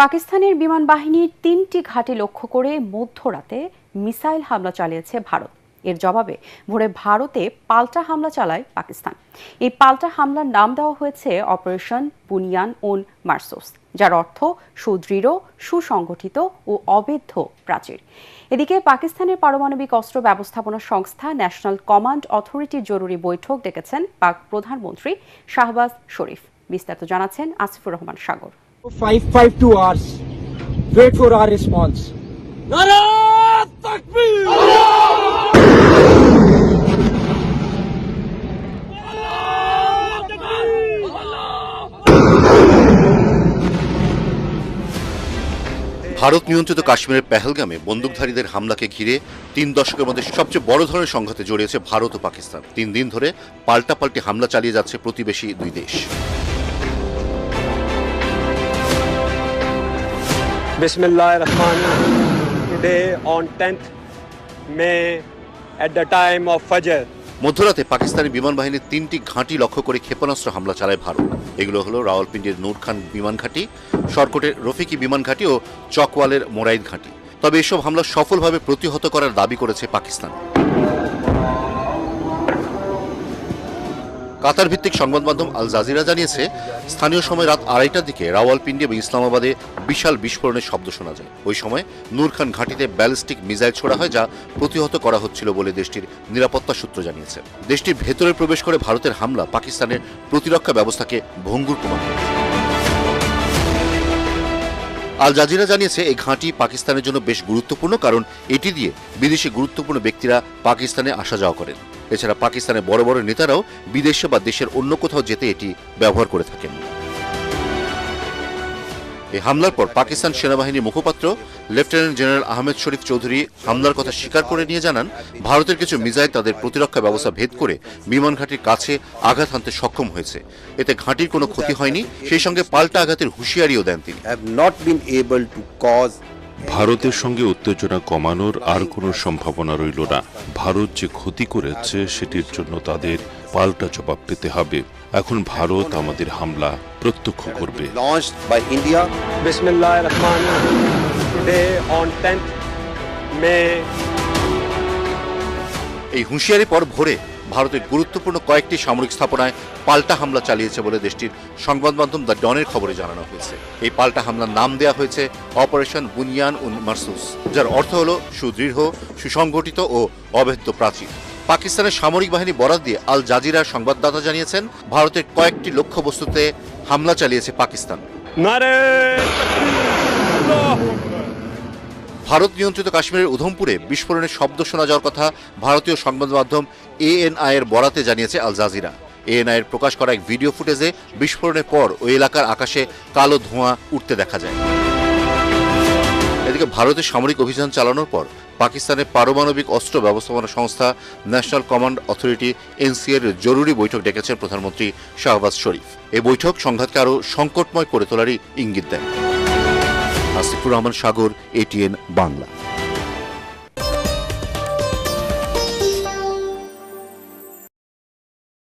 পাকিস্তানের বিমান বাহিনীর ৩টি ঘাঁটি লক্ষ্য করে মধ্যরাতে মিসাইল হামলা চালিয়েছে ভারত। এর জবাবে ভোরে ভারতে পাল্টা হামলা চালায় পাকিস্তান। এই পাল্টা হামলার নাম দেওয়া হয়েছে অপারেশন বুনিয়ান উন মারসুস, যার অর্থ সুদৃঢ়, সুসংগঠিত ও অবেধ্য প্রাচীর। এদিকে পাকিস্তানের পারমাণবিক অস্ত্র ব্যবস্থাপনা সংস্থা ন্যাশনাল কমান্ড অথরিটির জরুরি বৈঠক ডেকেছেন পাক প্রধানমন্ত্রী শাহবাজ শরীফ। বিস্তারিত জানাচ্ছেন আসিফুর রহমান সাগর। 552 hours. Wait for our response. Nara Takbir! Bharat নিয়ন্ত্রিত কাশ্মীরের পেহেলগামে বন্দুকধারীদের হামলাকে ঘিরে ৩ দশকের মধ্যে সবচেয়ে বড় ধরনের সংঘাতে জড়িয়েছে ভারত ও পাকিস্তান। ৩ দিন ধরে পাল্টাপাল্টি হামলা চালিয়ে যাচ্ছে প্রতিবেশী দুই দেশ। Bismillahirrahmanirrahim. Today on 10th May at the time of Fajr. মধ্যরাতে পাকিস্তানি বিমান বাহিনীর ৩টি ঘাঁটি লক্ষ্য করে ক্ষেপণাস্ত্র হামলা চালায় ভারত। এগুলো হলো রাওয়ালপিন্ডির নূর খান বিমান ঘাঁটি, শরকটের রফিকি বিমান ঘাঁটি ও চকওয়ালের মোরাইদ ঘাঁটি। তবে এসব হামলা সফলভাবে প্রতিহত করার দাবি করেছে পাকিস্তান। কাতার ভিত্তিক সংবাদ মাধ্যম আল জাজিরা জানিয়েছে, স্থানীয় সময় রাত ২:৩০টার দিকে রাওয়ালপিন্ডি এবং ইসলামাবাদে বিশাল বিস্ফোরণের শব্দ শোনা যায়। ওই সময় নূর খান ঘাঁটিতে ব্যালিস্টিক মিসাইল ছোড়া হয়, যা প্রতিহত করা হচ্ছিল বলে দেশটির নিরাপত্তা সূত্র জানিয়েছে। দেশটির ভেতরে প্রবেশ করে ভারতের হামলা পাকিস্তানের প্রতিরক্ষা ব্যবস্থাকে ভঙ্গুর প্রমাণ করেছে। আল জাজিরা জানিয়েছে, এই ঘাঁটি পাকিস্তানের জন্য বেশ গুরুত্বপূর্ণ, কারণ এটি দিয়ে বিদেশি গুরুত্বপূর্ণ ব্যক্তিরা পাকিস্তানে আসা যাওয়া করেন। এছাড়া পাকিস্তানের বড় বড় নেতারাও বিদেশে বা দেশের অন্য কোথাও যেতে এটি ব্যবহার করে থাকেন। এই হামলার পর পাকিস্তান সেনাবাহিনীর মুখপাত্র লেফটেন্যান্ট জেনারেল আহমেদ শরীফ চৌধুরী হামলার কথা স্বীকার করে নিয়ে জানান, ভারতের কিছু মিসাইল তাদের প্রতিরক্ষা ব্যবস্থা ভেদ করে বিমান ঘাঁটির কাছে আঘাত হানতে সক্ষম হয়েছে। এতে ঘাঁটির কোনো ক্ষতি হয়নি, সেই সঙ্গে পাল্টা আঘাতের হুঁশিয়ারিও দেন তিনি। ভারতের সঙ্গে উত্তেজনা কমানোর আর কোনো সম্ভাবনা রইল না। ভারত যে ক্ষতি করেছে সেটির জন্য তাদের পাল্টা জবাব পেতে হবে। এখন ভারত আমাদের হামলা প্রত্যক্ষ করবে। Bismillahirrahmanirrahim. Today on 10th May. এই হুঁশিয়ারির পর ভোরে ভারতের গুরুত্বপূর্ণ কয়েকটি সামরিক স্থাপনায় পাল্টা হামলা চালিয়েছে বলে দেশটির সংবাদ মাধ্যম দ্য ডনের খবরে জানানো হয়েছে। এই পাল্টা হামলার নাম দেওয়া হয়েছে অপারেশন বুনিয়ান উন মারসুস, যার অর্থ হল সুদৃঢ়, সুসংগঠিত ও অভেদ্য প্রাচীর। পাকিস্তানের সামরিক বাহিনী বরাত দিয়ে আল জাজিরার সংবাদদাতা জানিয়েছেন, ভারতের কয়েকটি লক্ষ্যবস্তুতে হামলা চালিয়েছে পাকিস্তান। ভারত নিয়ন্ত্রিত কাশ্মীরের উধমপুরে বিস্ফোরণের শব্দ শোনা যাওয়ার কথা ভারতীয় সংবাদ মাধ্যম ANI এর বরাতে জানিয়েছে আল জাজিরা। ANI এর প্রকাশ করা এক ভিডিও ফুটেজে বিস্ফোরণের পর ওই এলাকার আকাশে কালো ধোঁয়া উঠতে দেখা যায়। এদিকে ভারতের সামরিক অভিযান চালানোর পর পাকিস্তানের পারমাণবিক অস্ত্র ব্যবস্থাপনা সংস্থা ন্যাশনাল কমান্ড অথরিটি NCA এর জরুরি বৈঠক ডেকেছেন প্রধানমন্ত্রী শাহবাজ শরীফ। এই বৈঠক সংঘাতকে আরও সংকটময় করে তোলারই ইঙ্গিত দেয়। আসিফুর রহমান সাগর, ATN বাংলা।